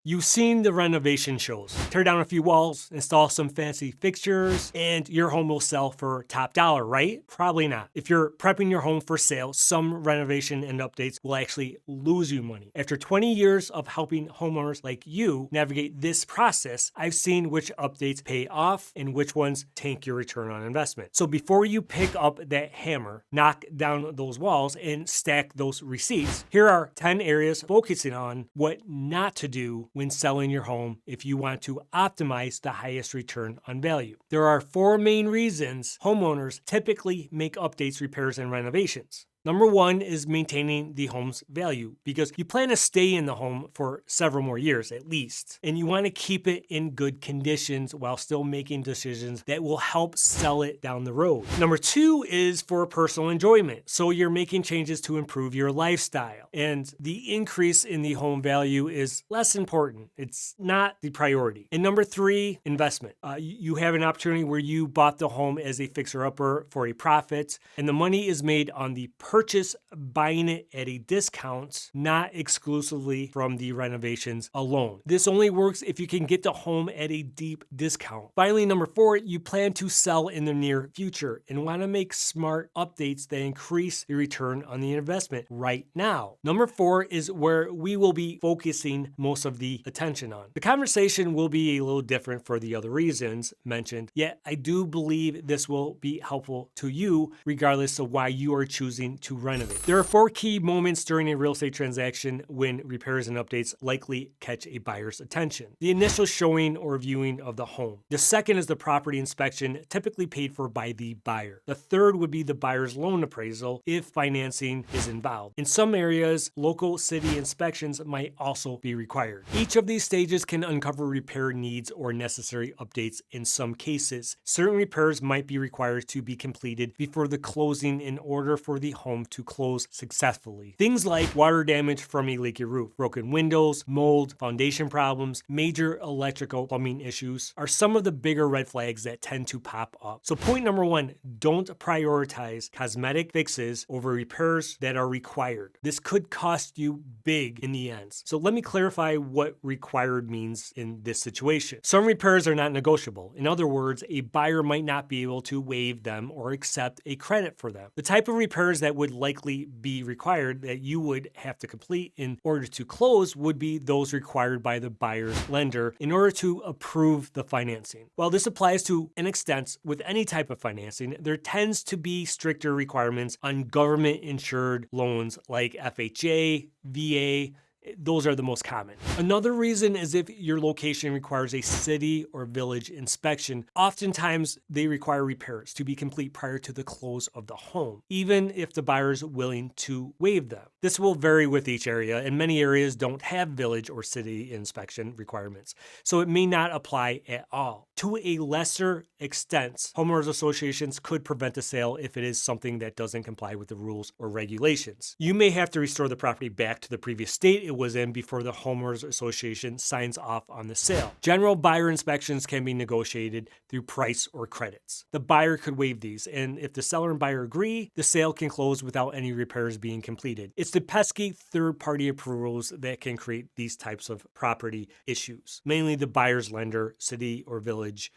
You've seen the renovation shows. Tear down a few walls, install some fancy fixtures, and your home will sell for top dollar, right? Probably not. If you're prepping your home for sale, some renovation and updates will actually lose you money. After 20 years of helping homeowners like you navigate this process, I've seen which updates pay off and which ones tank your return on investment. So before you pick up that hammer, knock down those walls, and stack those receipts, here are 10 areas focusing on what not to do when selling your home if you want to optimize the highest return on value. There are 4 main reasons homeowners typically make updates, repairs, and renovations. Number 1 is maintaining the home's value, because you plan to stay in the home for several more years at least, and you want to keep it in good conditions while still making decisions that will help sell it down the road. Number 2 is for personal enjoyment, so you're making changes to improve your lifestyle, and the increase in the home value is less important. It's not the priority. And number 3, investment. You have an opportunity where you bought the home as a fixer-upper for a profit, and the money is made on the purchase, buying it at a discount, not exclusively from the renovations alone. This only works if you can get the home at a deep discount. Finally, number 4, you plan to sell in the near future and want to make smart updates that increase the return on the investment right now. Number 4 is where we will be focusing most of the attention on. The conversation will be a little different for the other reasons mentioned, yet I do believe this will be helpful to you regardless of why you are choosing to renovate. There are 4 key moments during a real estate transaction when repairs and updates likely catch a buyer's attention. The initial showing or viewing of the home. The second is the property inspection, typically paid for by the buyer. The third would be the buyer's loan appraisal if financing is involved. In some areas, local city inspections might also be required. Each of these stages can uncover repair needs or necessary updates in some cases. Certain repairs might be required to be completed before the closing in order for the home to close successfully. Things like water damage from a leaky roof, broken windows, mold, foundation problems, major electrical plumbing issues are some of the bigger red flags that tend to pop up. So point number 1, don't prioritize cosmetic fixes over repairs that are required. This could cost you big in the end. So let me clarify what required means in this situation. Some repairs are not negotiable. In other words, a buyer might not be able to waive them or accept a credit for them. The type of repairs that would likely be required that you would have to complete in order to close would be those required by the buyer's lender in order to approve the financing. While this applies to an extent with any type of financing, there tends to be stricter requirements on government-insured loans like FHA, VA. Those are the most common. Another reason is if your location requires a city or village inspection. Oftentimes, they require repairs to be complete prior to the close of the home, even if the buyer is willing to waive them. This will vary with each area, and many areas don't have village or city inspection requirements, so it may not apply at all. To a lesser extent, homeowners associations could prevent a sale if it is something that doesn't comply with the rules or regulations. You may have to restore the property back to the previous state it was in before the homeowners association signs off on the sale. General buyer inspections can be negotiated through price or credits. The buyer could waive these, and if the seller and buyer agree, the sale can close without any repairs being completed. It's the pesky third-party approvals that can create these types of property issues, mainly the buyer's lender, city or village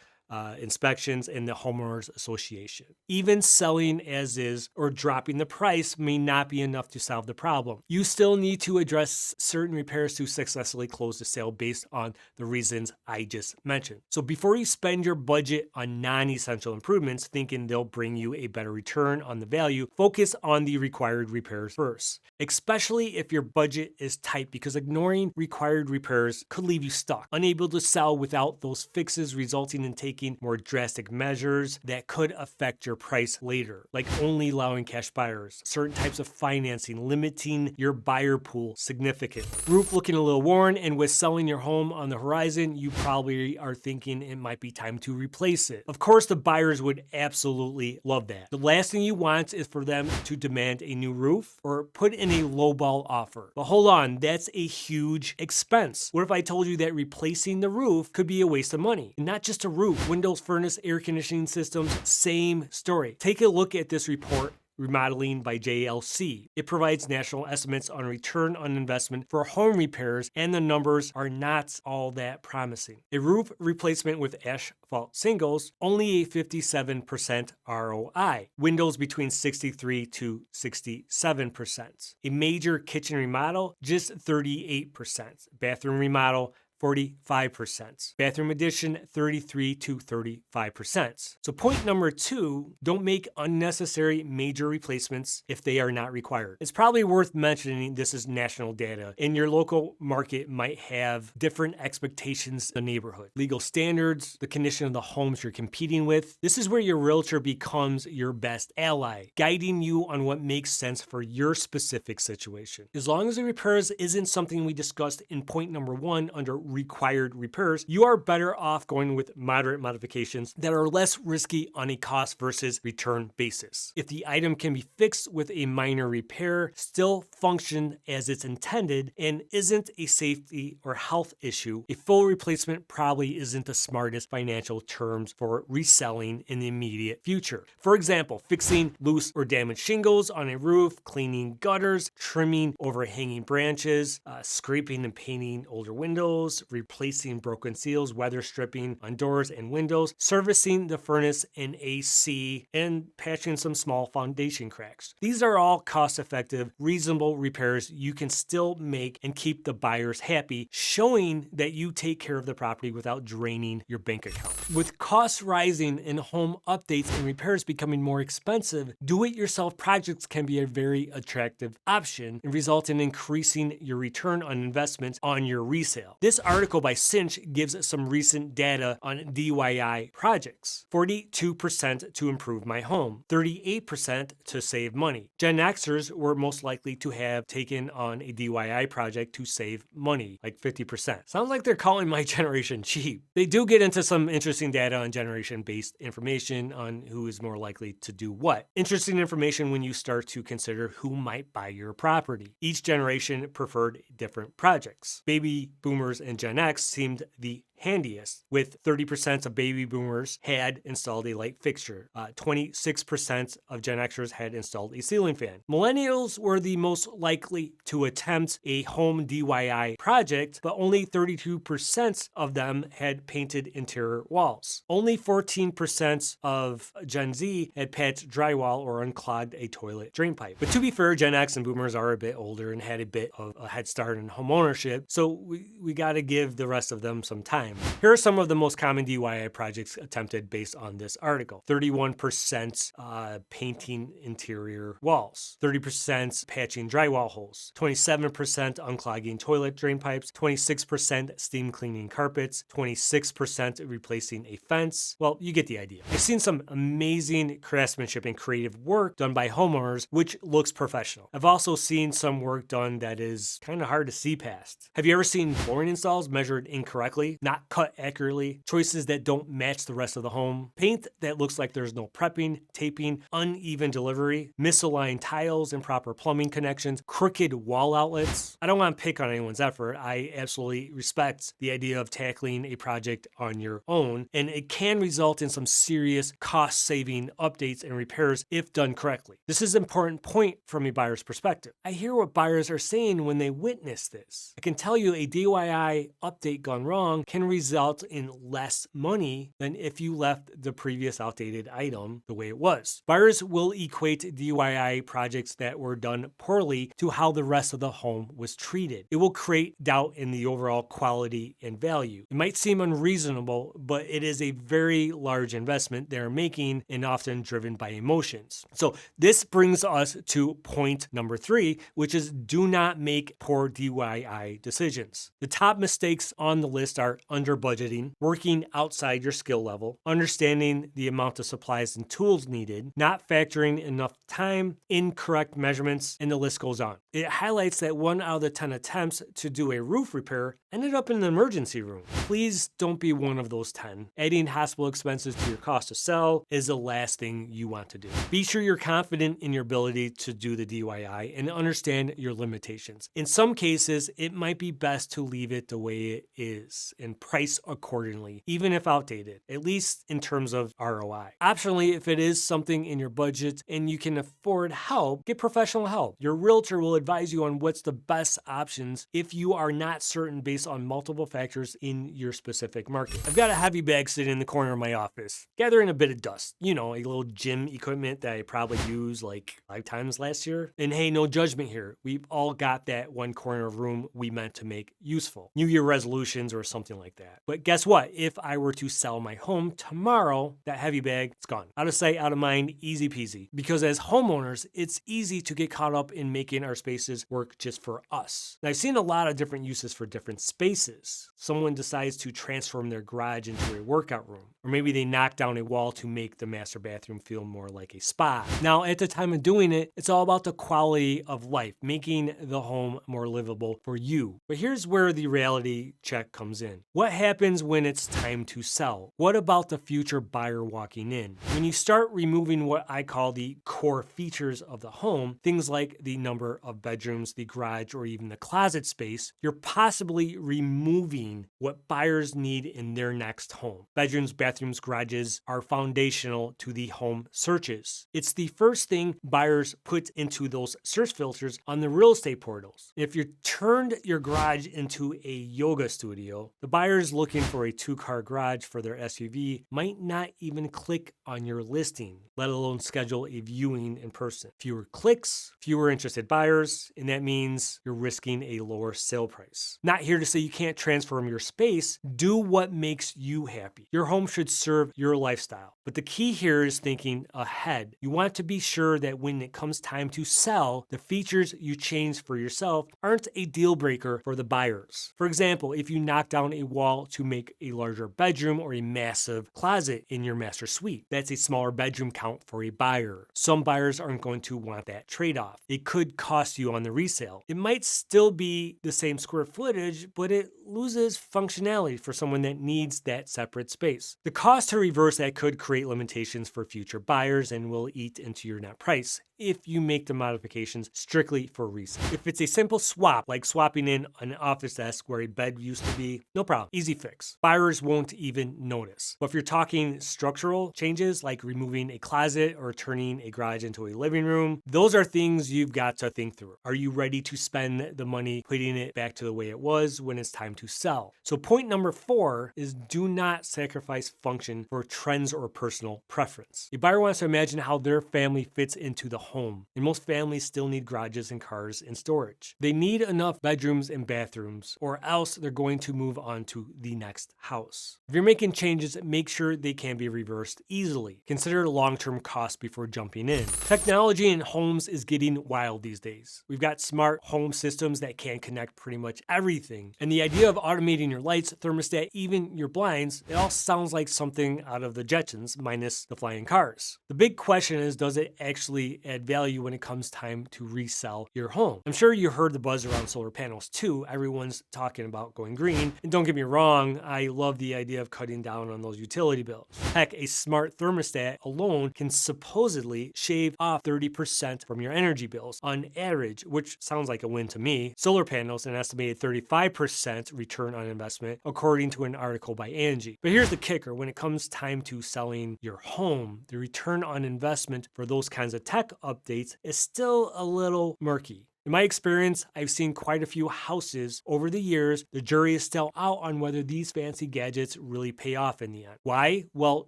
inspections, and the homeowners association. Even selling as is or dropping the price may not be enough to solve the problem. You still need to address certain repairs to successfully close the sale based on the reasons I just mentioned. So before you spend your budget on non-essential improvements thinking they'll bring you a better return on the value, focus on the required repairs first, especially if your budget is tight, because ignoring required repairs could leave you stuck, unable to sell without those fixes, resulting in taking more drastic measures that could affect your price later, like only allowing cash buyers, certain types of financing, limiting your buyer pool significantly. Roof looking a little worn, and with selling your home on the horizon, you probably are thinking it might be time to replace it. Of course, the buyers would absolutely love that. The last thing you want is for them to demand a new roof or put in a lowball offer. But hold on, that's a huge expense. What if I told you that replacing the roof could be a waste of money? And not just a roof, windows, furnace, air conditioning systems, same story. Take a look at this report Remodeling by JLC. It provides national estimates on return on investment for home repairs, and the numbers are not all that promising. A roof replacement with asphalt shingles, only a 57% ROI. Windows between 63 to 67%. A major kitchen remodel, just 38%. Bathroom remodel, 45%. Bathroom addition, 33 to 35%. So point number 2, don't make unnecessary major replacements if they are not required. It's probably worth mentioning this is national data, and your local market might have different expectations in the neighborhood. Legal standards, the condition of the homes you're competing with. This is where your realtor becomes your best ally, guiding you on what makes sense for your specific situation. As long as the repairs isn't something we discussed in point number 1 under required repairs, you are better off going with moderate modifications that are less risky on a cost versus return basis. If the item can be fixed with a minor repair, still function as it's intended, and isn't a safety or health issue, a full replacement probably isn't the smartest financial terms for reselling in the immediate future. For example, fixing loose or damaged shingles on a roof, cleaning gutters, trimming overhanging branches, scraping and painting older windows, replacing broken seals, weather stripping on doors and windows, servicing the furnace and AC, and patching some small foundation cracks. These are all cost-effective, reasonable repairs you can still make and keep the buyers happy, showing that you take care of the property without draining your bank account. With costs rising and home updates and repairs becoming more expensive, do-it-yourself projects can be a very attractive option and result in increasing your return on investment on your resale. This article by Cinch gives some recent data on DIY projects. 42% to improve my home, 38% to save money. Gen Xers were most likely to have taken on a DIY project to save money, like 50%. Sounds like they're calling my generation cheap. They do get into some interesting data on generation-based information on who is more likely to do what. Interesting information when you start to consider who might buy your property. Each generation preferred different projects. Baby boomers and Gen X seemed the handiest, with 30% of baby boomers had installed a light fixture. 26% of Gen Xers had installed a ceiling fan. Millennials were the most likely to attempt a home DIY project, but only 32% of them had painted interior walls. Only 14% of Gen Z had patched drywall or unclogged a toilet drain pipe. But to be fair, Gen X and boomers are a bit older and had a bit of a head start in home ownership, so we got to give the rest of them some time. Here are some of the most common DIY projects attempted based on this article. 31% painting interior walls, 30% patching drywall holes, 27% unclogging toilet drain pipes, 26% steam cleaning carpets, 26% replacing a fence. Well, you get the idea. I've seen some amazing craftsmanship and creative work done by homeowners, which looks professional. I've also seen some work done that is kind of hard to see past. Have you ever seen flooring installs measured incorrectly, not cut accurately, choices that don't match the rest of the home, paint that looks like there's no prepping, taping, uneven delivery, misaligned tiles, improper plumbing connections, crooked wall outlets? I don't want to pick on anyone's effort. I absolutely respect the idea of tackling a project on your own, and it can result in some serious cost-saving updates and repairs if done correctly. This is an important point from a buyer's perspective. I hear what buyers are saying when they witness this. I can tell you a DIY update gone wrong can result in less money than if you left the previous outdated item the way it was. Buyers will equate DIY projects that were done poorly to how the rest of the home was treated. It will create doubt in the overall quality and value. It might seem unreasonable, but it is a very large investment they're making and often driven by emotions. So this brings us to point number 3, which is do not make poor DIY decisions. The top mistakes on the list are under budgeting, working outside your skill level, understanding the amount of supplies and tools needed, not factoring enough time, incorrect measurements, and the list goes on. It highlights that 1 out of the 10 attempts to do a roof repair ended up in an emergency room. Please don't be one of those 10. Adding hospital expenses to your cost to sell is the last thing you want to do. Be sure you're confident in your ability to do the DIY and understand your limitations. In some cases, it might be best to leave it the way it is and price accordingly, even if outdated, at least in terms of ROI. Optionally, if it is something in your budget and you can afford help, get professional help. Your realtor will advise you on what's the best options if you are not certain based on multiple factors in your specific market. I've got a heavy bag sitting in the corner of my office, gathering a bit of dust. You know, a little gym equipment that I probably used like 5 times last year. And hey, no judgment here. We've all got that one corner of room we meant to make useful. New Year resolutions or something like that. But guess what? If I were to sell my home tomorrow, that heavy bag, it's gone. Out of sight, out of mind, easy peasy. Because as homeowners, it's easy to get caught up in making our spaces work just for us. Now, I've seen a lot of different uses for different spaces. Someone decides to transform their garage into a workout room. Or maybe they knock down a wall to make the master bathroom feel more like a spa. Now, at the time of doing it, it's all about the quality of life, making the home more livable for you. But here's where the reality check comes in. What happens when it's time to sell? What about the future buyer walking in? When you start removing what I call the core features of the home, things like the number of bedrooms, the garage, or even the closet space, you're possibly removing what buyers need in their next home. Bedrooms, bathrooms, garages are foundational to the home searches. It's the first thing buyers put into those search filters on the real estate portals. If you turned your garage into a yoga studio, the buyers looking for a 2-car garage for their SUV might not even click on your listing, let alone schedule a viewing in person. Fewer clicks, fewer interested buyers, and that means you're risking a lower sale price. Not here to say you can't transform your space. Do what makes you happy. Your home should serve your lifestyle. But the key here is thinking ahead. You want to be sure that when it comes time to sell, the features you change for yourself aren't a deal breaker for the buyers. For example, if you knock down a wall to make a larger bedroom or a massive closet in your master suite, that's a smaller bedroom count for a buyer. Some buyers aren't going to want that trade-off. It could cost you on the resale. It might still be the same square footage, but it loses functionality for someone that needs that separate space. The cost to reverse that could create limitations for future buyers and will eat into your net price if you make the modifications strictly for resale. If it's a simple swap, like swapping in an office desk where a bed used to be, no problem, easy fix. Buyers won't even notice. But if you're talking structural changes, like removing a closet or turning a garage into a living room, those are things you've got to think through. Are you ready to spend the money putting it back to the way it was when it's time to sell? So point number 4 is do not sacrifice function for trends or personal preference. A buyer wants to imagine how their family fits into the home, and most families still need garages and cars and storage. They need enough bedrooms and bathrooms, or else they're going to move on to the next house. If you're making changes, make sure they can be reversed easily. Consider long-term costs before jumping in. Technology in homes is getting wild these days. We've got smart home systems that can connect pretty much everything, and the idea of automating your lights, thermostat, even your blinds, it all sounds like something out of the Jetsons minus the flying cars. The big question is, does it actually add value when it comes time to resell your home? I'm sure you heard the buzz around solar panels too. Everyone's talking about going green. And don't get me wrong, I love the idea of cutting down on those utility bills. Heck, a smart thermostat alone can supposedly shave off 30% from your energy bills on average, which sounds like a win to me. Solar panels, an estimated 35% return on investment, according to an article by Angie. But here's the kicker. When it comes time to selling your home, the return on investment for those kinds of tech updates is still a little murky. In my experience, I've seen quite a few houses over the years. The jury is still out on whether these fancy gadgets really pay off in the end. Why? Well,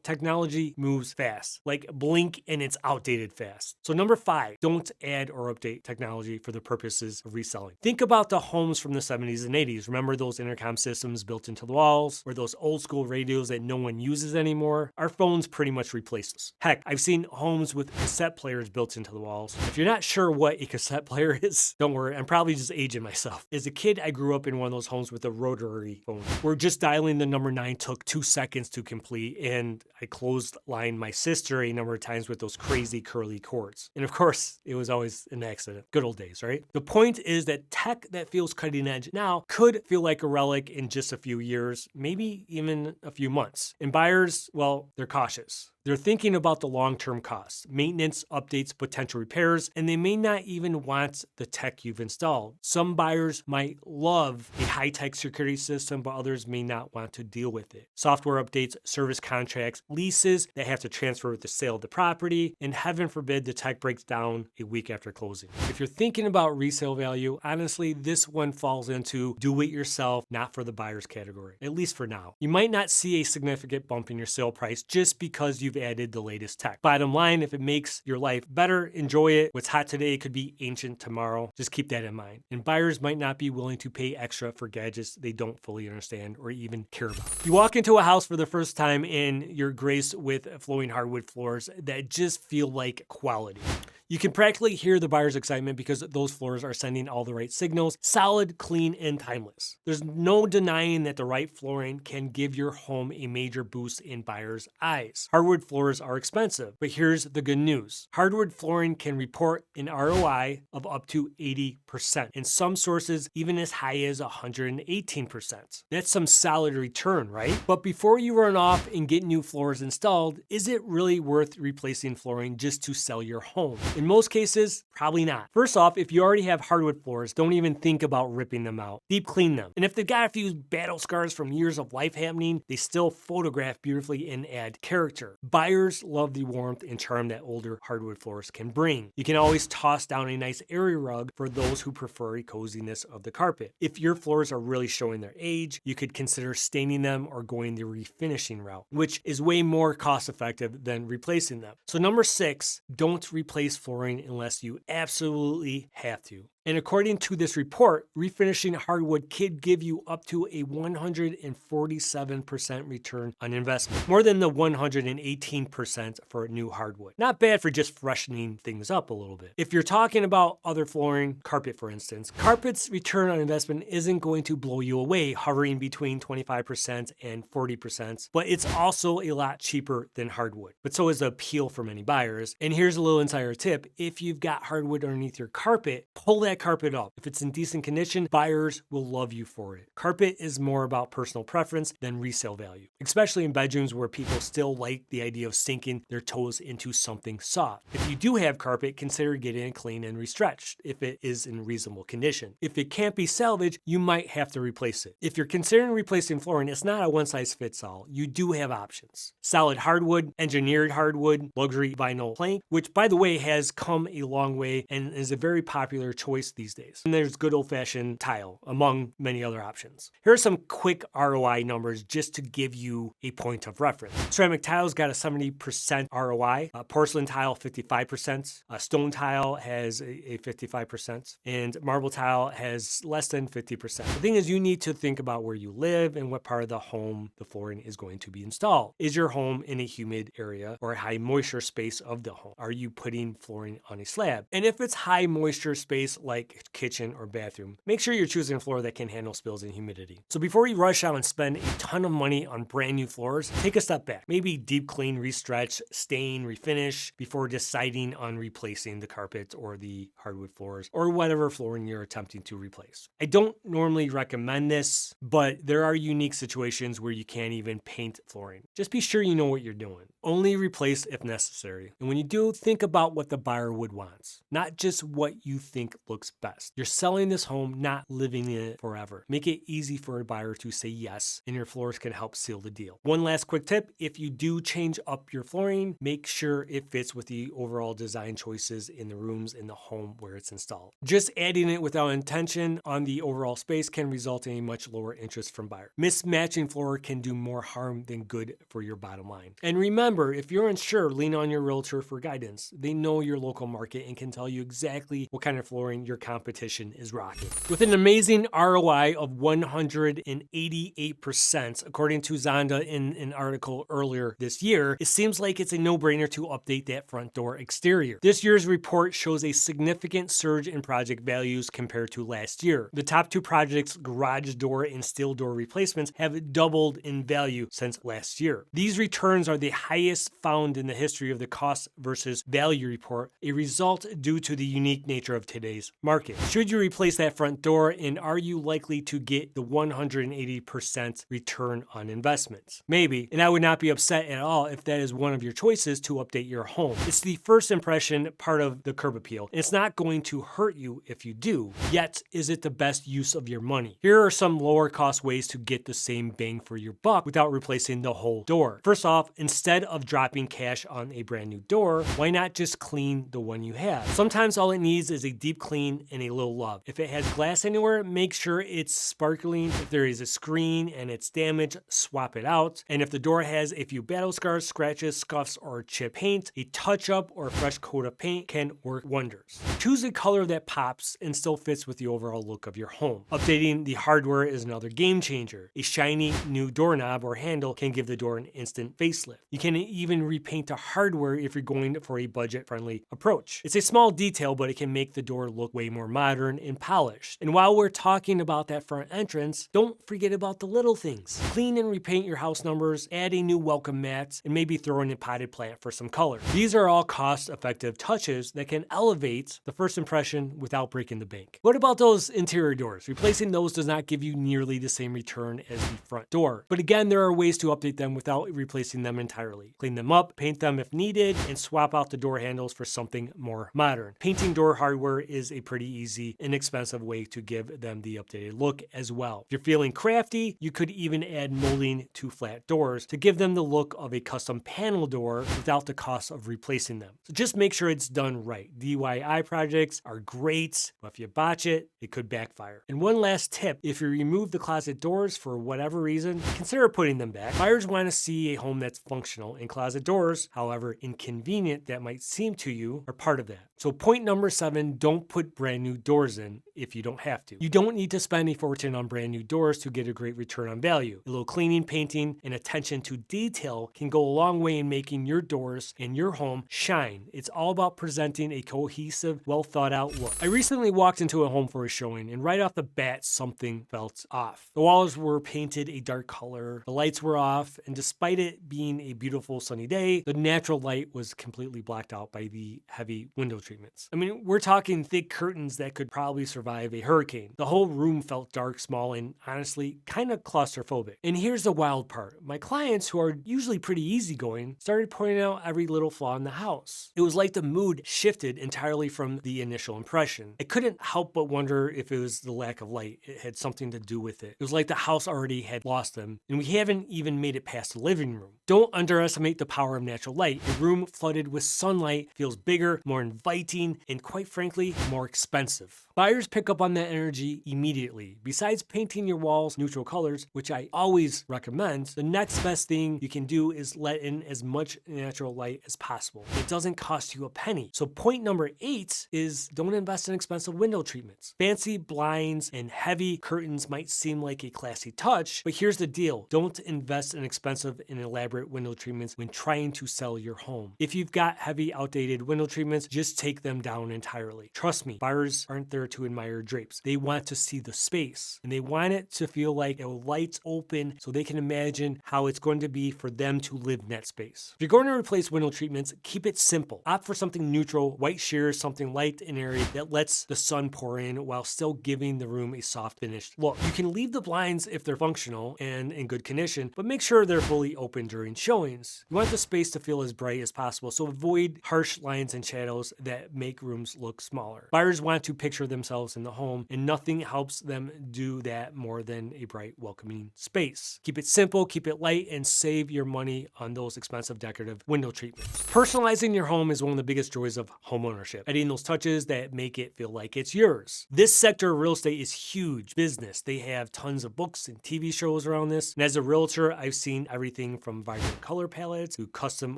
technology moves fast. Like blink and it's outdated fast. So number 5, don't add or update technology for the purposes of reselling. Think about the homes from the 70s and 80s. Remember those intercom systems built into the walls, or those old school radios that no one uses anymore? Our phones pretty much replace us. Heck, I've seen homes with cassette players built into the walls. If you're not sure what a cassette player is, don't worry, I'm probably just aging myself. As a kid, I grew up in one of those homes with a rotary phone, where just dialing the number 9 took 2 seconds to complete, and I clotheslined my sister a number of times with those crazy curly cords. And of course, it was always an accident. Good old days, right? The point is that tech that feels cutting edge now could feel like a relic in just a few years, maybe even a few months. And buyers, well, they're cautious. They're thinking about the long-term costs, maintenance, updates, potential repairs, and they may not even want the tech you've installed. Some buyers might love a high-tech security system, but others may not want to deal with it. Software updates, service contracts, leases that have to transfer with the sale of the property, and heaven forbid the tech breaks down a week after closing. If you're thinking about resale value, honestly, this one falls into do-it-yourself, not for the buyer's category, at least for now. You might not see a significant bump in your sale price just because you've added the latest tech. Bottom line, if it makes your life better, enjoy it. What's hot today could be ancient tomorrow. Just keep that in mind. And buyers might not be willing to pay extra for gadgets they don't fully understand or even care about. You walk into a house for the first time and you're graced with flowing hardwood floors that just feel like quality. You can practically hear the buyer's excitement because those floors are sending all the right signals, solid, clean, and timeless. There's no denying that the right flooring can give your home a major boost in buyers' eyes. Hardwood floors are expensive, but here's the good news. Hardwood flooring can report an ROI of up to 80%, and some sources even as high as 118%. That's some solid return, right? But before you run off and get new floors installed, is it really worth replacing flooring just to sell your home? In most cases, probably not. First off, if you already have hardwood floors, don't even think about ripping them out. Deep clean them. And if they've got a few battle scars from years of life happening, they still photograph beautifully and add character. Buyers love the warmth and charm that older hardwood floors can bring. You can always toss down a nice area rug for those who prefer a coziness of the carpet. If your floors are really showing their age, you could consider staining them or going the refinishing route, which is way more cost effective than replacing them. So number 6, don't replace flooring unless you absolutely have to. And according to this report, refinishing hardwood could give you up to a 147% return on investment, more than the 118% for new hardwood. Not bad for just freshening things up a little bit. If you're talking about other flooring, carpet for instance, carpet's return on investment isn't going to blow you away, hovering between 25% and 40%, but it's also a lot cheaper than hardwood. But so is the appeal for many buyers. And here's a little insider tip. If you've got hardwood underneath your carpet, pull that carpet up. If it's in decent condition, buyers will love you for it. Carpet is more about personal preference than resale value, especially in bedrooms where people still like the idea of sinking their toes into something soft. If you do have carpet, consider getting it cleaned and restretched if it is in reasonable condition. If it can't be salvaged, you might have to replace it. If you're considering replacing flooring, it's not a one-size-fits-all. You do have options. Solid hardwood, engineered hardwood, luxury vinyl plank, which by the way has come a long way and is a very popular choice these days. And there's good old-fashioned tile, among many other options. Here are some quick ROI numbers just to give you a point of reference. Ceramic tile's got a 70% ROI, porcelain tile 55%, stone tile has a 55%, and marble tile has less than 50%. The thing is, you need to think about where you live and what part of the home the flooring is going to be installed. Is your home in a humid area or a high moisture space of the home? Are you putting flooring on a slab? And if it's high moisture space like kitchen or bathroom, make sure you're choosing a floor that can handle spills and humidity. So before you rush out and spend a ton of money on brand new floors, take a step back. Maybe deep clean, restretch, stain, refinish before deciding on replacing the carpet or the hardwood floors or whatever flooring you're attempting to replace. I don't normally recommend this, but there are unique situations where you can't even paint flooring. Just be sure you know what you're doing. Only replace if necessary. And when you do, think about what the buyer would want, not just what you think looks best. You're selling this home, not living in it forever. Make it easy for a buyer to say yes, and your floors can help seal the deal. One last quick tip, if you do change up your flooring, make sure it fits with the overall design choices in the rooms in the home where it's installed. Just adding it without intention on the overall space can result in a much lower interest from buyers. Mismatching floor can do more harm than good for your bottom line. And remember, if you're unsure, lean on your realtor for guidance. They know your local market and can tell you exactly what kind of flooring your competition is rocking. With an amazing ROI of 188%, according to Zonda in an article earlier this year, it seems like it's a no-brainer to update that front door exterior. This year's report shows a significant surge in project values compared to last year. The top 2 projects, garage door and steel door replacements, have doubled in value since last year. These returns are the highest found in the history of the cost versus value report, a result due to the unique nature of today's market. Should you replace that front door, and are you likely to get the 180% return on investment? Maybe, and I would not be upset at all if that is one of your choices to update your home. It's the first impression part of the curb appeal, and it's not going to hurt you if you do. Yet, is it the best use of your money? Here are some lower cost ways to get the same bang for your buck without replacing the whole door. First off, instead of dropping cash on a brand new door, why not just clean the one you have? Sometimes all it needs is a deep clean and a little love. If it has glass anywhere, make sure it's sparkling. If there is a screen and it's damaged, swap it out. And if the door has a few battle scars, scratches, scuffs, or chipped paint, a touch-up or a fresh coat of paint can work wonders. Choose a color that pops and still fits with the overall look of your home. Updating the hardware is another game changer. A shiny new doorknob or handle can give the door an instant facelift. You can even repaint the hardware if you're going for a budget-friendly approach. It's a small detail, but it can make the door look way more modern and polished. And while we're talking about that front entrance, don't forget about the little things. Clean and repaint your house numbers, add a new welcome mat, and maybe throw in a potted plant for some color. These are all cost-effective touches that can elevate the first impression without breaking the bank. What about those interior doors? Replacing those does not give you nearly the same return as the front door. But again, there are ways to update them without replacing them entirely. Clean them up, paint them if needed, and swap out the door handles for something more modern. Painting door hardware is a pretty easy, inexpensive way to give them the updated look as well. If you're feeling crafty, you could even add molding to flat doors to give them the look of a custom panel door without the cost of replacing them. So just make sure it's done right. DIY projects are great, but if you botch it, it could backfire. And one last tip, if you remove the closet doors for whatever reason, consider putting them back. Buyers want to see a home that's functional, and closet doors, however inconvenient that might seem to you, are part of that. So point number 7, don't put brand new doors in if you don't have to. You don't need to spend a fortune on brand new doors to get a great return on value. A little cleaning, painting, and attention to detail can go a long way in making your doors and your home shine. It's all about presenting a cohesive, well thought out look. I recently walked into a home for a showing, and right off the bat, something felt off. The walls were painted a dark color, the lights were off, and despite it being a beautiful sunny day, the natural light was completely blocked out by the heavy window treatments. I mean, we're talking thick curtains that could probably survive a hurricane. The whole room felt dark, small, and honestly, kind of claustrophobic. And here's the wild part. My clients, who are usually pretty easygoing, started pointing out every little flaw in the house. It was like the mood shifted entirely from the initial impression. I couldn't help but wonder if it was the lack of light. It had something to do with it. It was like the house already had lost them, and we haven't even made it past the living room. Don't underestimate the power of natural light. A room flooded with sunlight feels bigger, more inviting, and quite frankly, more expensive. Buyers pick up on that energy immediately. Besides painting your walls neutral colors, which I always recommend, the next best thing you can do is let in as much natural light as possible. It doesn't cost you a penny. So point number 8 is don't invest in expensive window treatments. Fancy blinds and heavy curtains might seem like a classy touch, but here's the deal. Don't invest in expensive and elaborate window treatments when trying to sell your home. If you've got heavy, outdated window treatments, just take them down entirely. Trust me, buyers aren't there to admire drapes. They want to see the space, and they want it to feel like a light's open so they can imagine how it's going to be for them to live in that space. If you're going to replace window treatments, keep it simple. Opt for something neutral, white sheers, something light and airy that lets the sun pour in while still giving the room a soft finished look. You can leave the blinds if they're functional and in good condition, but make sure they're fully open during showings. You want the space to feel as bright as possible, so avoid harsh lines and shadows that make rooms look smaller. Buyers want to picture themselves in the home, and nothing helps them do that more than a bright, welcoming space. Keep it simple, keep it light, and save your money on those expensive decorative window treatments. Personalizing your home is one of the biggest joys of homeownership. Adding those touches that make it feel like it's yours. This sector of real estate is huge business. They have tons of books and TV shows around this. And as a realtor, I've seen everything from vibrant color palettes to custom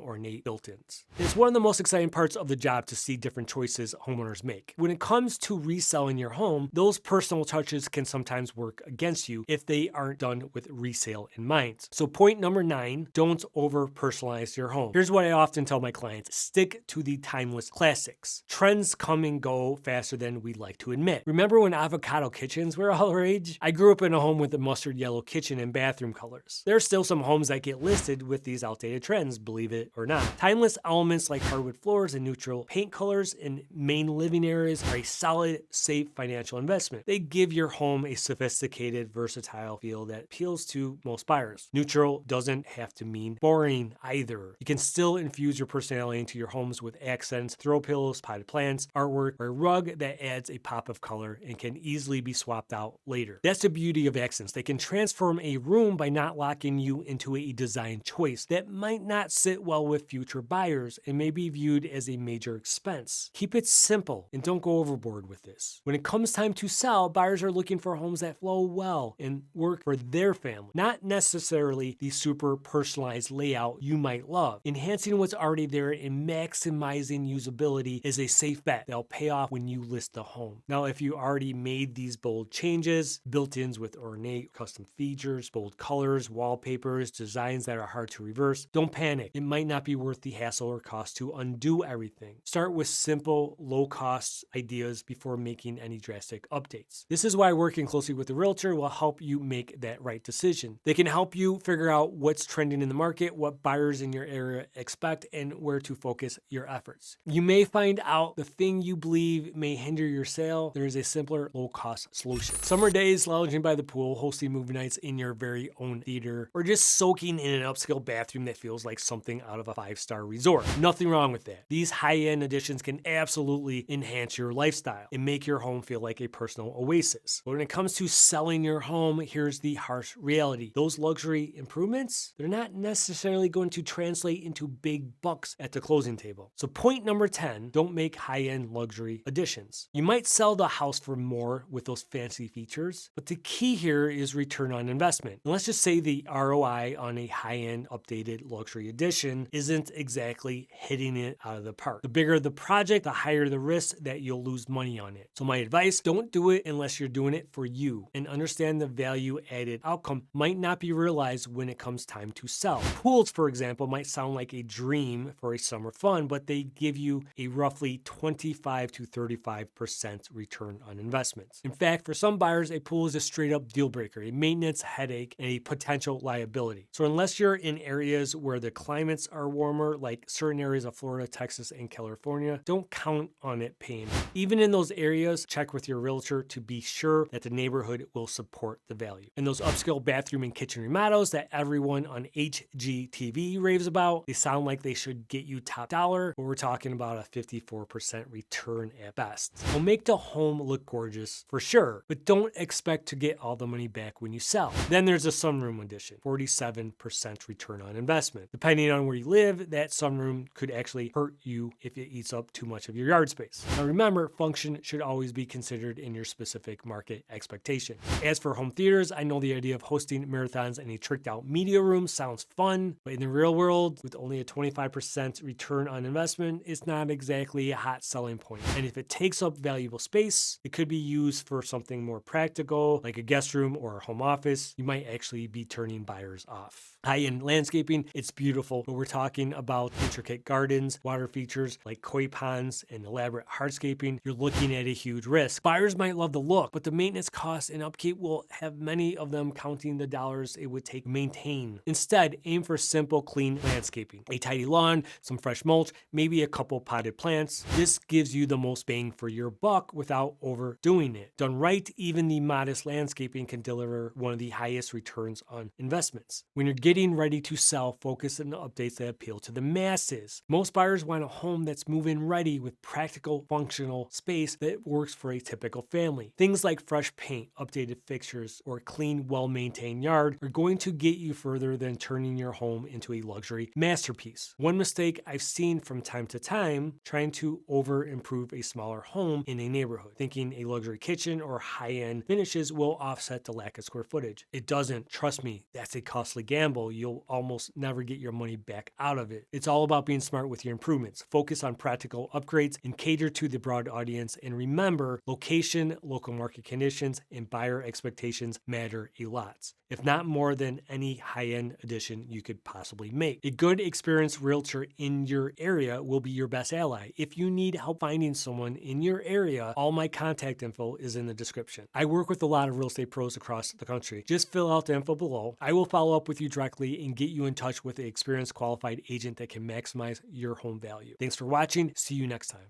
ornate built-ins. It's one of the most exciting parts of the job to see different choices homeowners make. When it comes to reselling your home, those personal touches can sometimes work against you if they aren't done with resale in mind. So point number 9, don't over-personalize your home. Here's what I often tell my clients. Stick to the timeless classics. Trends come and go faster than we'd like to admit. Remember when avocado kitchens were all rage? I grew up in a home with a mustard yellow kitchen and bathroom colors. There are still some homes that get listed with these outdated trends, believe it or not. Timeless elements like hardwood floors and neutral paint colors in main living areas are a solid, safe financial investment. They give your home a sophisticated, versatile feel that appeals to most buyers. Neutral doesn't have to mean boring either. You can still infuse your personality into your homes with accents, throw pillows, potted plants, artwork, or a rug that adds a pop of color and can easily be swapped out later. That's the beauty of accents. They can transform a room by not locking you into a design choice that might not sit well with future buyers and may be viewed as a major expense. Keep it simple and don't go overboard with this. When it comes time to sell, buyers are looking for homes that flow well and work for their family, not necessarily the super personalized layout you might love. Enhancing what's already there and maximizing usability is a safe bet that'll pay off when you list the home. Now, if you already made these bold changes, built-ins with ornate custom features, bold colors, wallpapers, designs that are hard to reverse, don't panic. It might not be worth the hassle or cost to undo everything. Start with simple, low-cost ideas before making any drastic updates. This is why working closely with a realtor will help you make that right decision. They can help you figure out what's trending in the market, what buyers in your area expect, and where to focus your efforts. You may find out the thing you believe may hinder your sale. There is a simpler, low-cost solution. Summer days, lounging by the pool, hosting movie nights in your very own theater, or just soaking in an upscale bathroom that feels like something out of a 5-star resort. Nothing wrong with that. These high-end additions can absolutely enhance your lifestyle and make your home feel like a personal oasis. But when it comes to selling your home, here's the harsh reality. Those luxury improvements, they're not necessarily going to translate into big bucks at the closing table. So point number 10, don't make high-end luxury additions. You might sell the house for more with those fancy features, but the key here is return on investment. And let's just say the ROI on a high-end updated luxury addition isn't exactly hitting it out of the park. The bigger the project, the higher the risk that you'll lose money on it. So my advice, don't do it unless you're doing it for you, and understand the value added outcome might not be realized when it comes time to sell. Pools, for example, might sound like a dream for a summer fun, but they give you a roughly 25 to 35% return on investments. In fact, for some buyers, a pool is a straight up deal breaker, a maintenance headache, and a potential liability. So unless you're in areas where the climates are warmer, like certain areas of Florida, Texas, and California, don't count on it paying. Even in those areas, check with your realtor to be sure that the neighborhood will support the value. And those upscale bathroom and kitchen remodels that everyone on HGTV raves about, they sound like they should get you top dollar, but we're talking about a 54% return at best. Will make the home look gorgeous for sure, but don't expect to get all the money back when you sell. Then there's a sunroom addition, 47% return on investment. Depending on where you live, that sunroom could actually hurt you if it eats up too much of your yard space. Now remember, function should always be considered in your specific market expectation. As for home theaters, I know the idea of hosting marathons in a tricked out media room sounds fun, but in the real world, with only a 25% return on investment, it's not exactly a hot selling point. And if it takes up valuable space, it could be used for something more practical, like a guest room or a home office. You might actually be turning buyers off. High-end landscaping, it's beautiful, but we're talking about intricate gardens, water features like koi ponds, and elaborate hardscaping. You're looking at a huge risk. Buyers might love the look, but the maintenance costs and upkeep will have many of them counting the dollars it would take to maintain. Instead, aim for simple, clean landscaping. A tidy lawn, some fresh mulch, maybe a couple potted plants. This gives you the most bang for your buck without overdoing it. Done right, even the modest landscaping can deliver one of the highest returns on investments. When you're getting ready to sell, focus on the updates that appeal to the masses. Most buyers want a home that's move-in ready with practical, functional space that works for a typical family. Things like fresh paint, updated fixtures, or a clean, well-maintained yard are going to get you further than turning your home into a luxury masterpiece. One mistake I've seen from time to time, trying to over-improve a smaller home in a neighborhood, thinking a luxury kitchen or high-end finishes will offset the lack of square footage. It doesn't. Trust me, that's a costly gamble. You'll almost never get your money back out of it. It's all about being smart with your improvements. Focus on practical upgrades and cater to the broad audience. And remember, location, local market conditions, and buyer expectations matter a lot, if not more than any high-end addition you could possibly make. A good, experienced realtor in your area will be your best ally. If you need help finding someone in your area, all my contact info is in the description. I work with a lot of real estate pros across the country. Just fill out the info below. I will follow up with you directly and get you in touch with an experienced, qualified agent that can maximize your home value. Thanks for watching. See you next time.